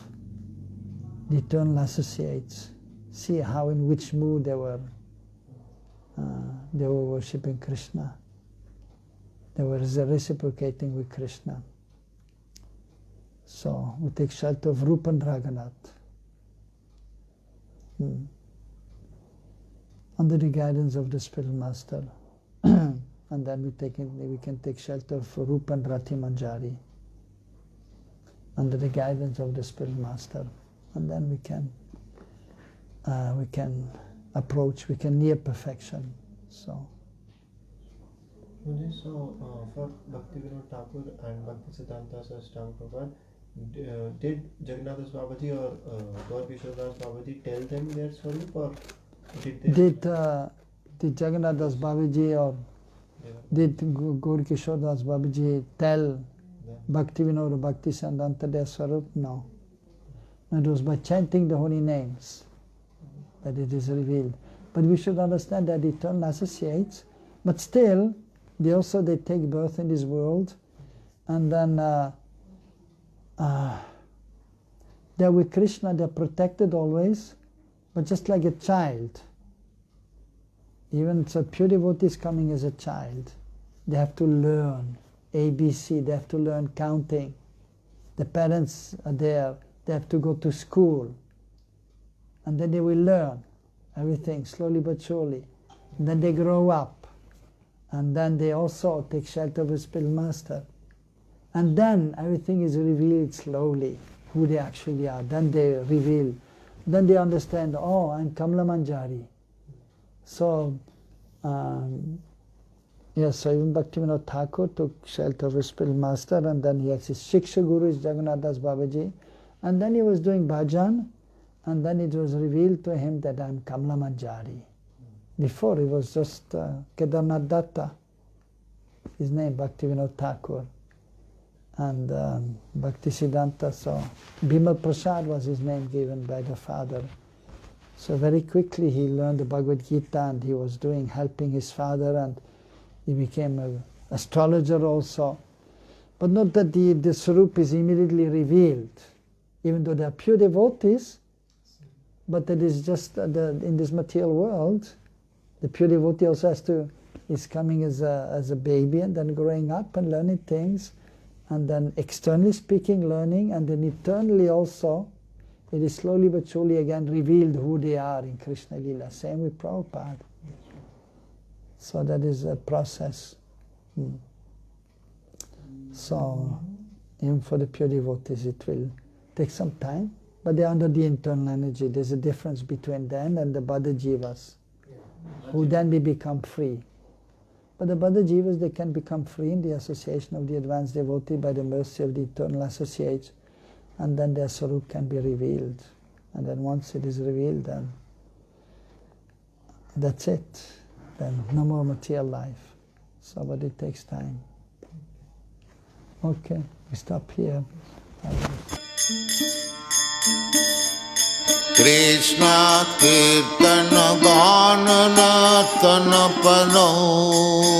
[SPEAKER 1] the eternal associates, see how, in which mood they were worshipping Krishna. They were reciprocating with Krishna. So we take shelter of Rupa and Raghunath. Under the guidance of the spiritual master. And then we can take shelter of Rupa and Rati Manjari. Under the guidance of the spiritual master. And then we can approach, we can near perfection. So.
[SPEAKER 2] So for Bhaktivinoda Thakur and Bhaktisiddhanta Saraswati Prabhupada, did Jagannath Das Babaji or Gaur Kishore Das Babaji tell them their swarup, or did they?
[SPEAKER 1] Did Jagannath Das Babaji or did Gaur Kishore Das Babaji tell Bhaktivinoda or Bhaktisiddhanta their swarup? No. It was by chanting the holy names that it is revealed. But we should understand that the eternal associates, but still they take birth in this world, and then they're with Krishna, they're protected always, but just like a child. Even so, pure devotees coming as a child, they have to learn ABC, they have to learn counting. The parents are there, they have to go to school, and then they will learn everything slowly but surely. And then they grow up, and then they also take shelter of a spiritual master. And then everything is revealed slowly, who they actually are. Then they reveal, then they understand, oh, I'm Kamla Manjari. So, yes, so even Bhaktivinoda Thakur took shelter of a spiritual master, and then he has his Siksha Guru, is Jagannath Das Babaji. And then he was doing bhajan, and then it was revealed to him that I'm Kamla Manjari. Before he was just Kedarnath Datta, his name, Bhaktivinoda Thakur. And Bhaktisiddhanta, so Bimal Prasad was his name given by the father. So very quickly he learned the Bhagavad Gita, and he was helping his father, and he became an astrologer also. But not that the Swarup is immediately revealed, even though they are pure devotees, but that is just in this material world, the pure devotee also is coming as a baby, and then growing up and learning things, and then externally speaking, learning, and then eternally also, it is slowly but surely again revealed who they are in Krishna Lila. Same with Prabhupada. So that is a process. So even for the pure devotees it will take some time, but they're under the internal energy. There's a difference between them and the Baddha Jivas, who then we become free. But the Baddha Jivas, they can become free in the association of the advanced devotee by the mercy of the eternal associates, and then their Sarup can be revealed. And then once it is revealed, then that's it. Then no more material life. So, but it takes time. Okay, we stop here.
[SPEAKER 4] Krishna Kirtana Gana Natana Pano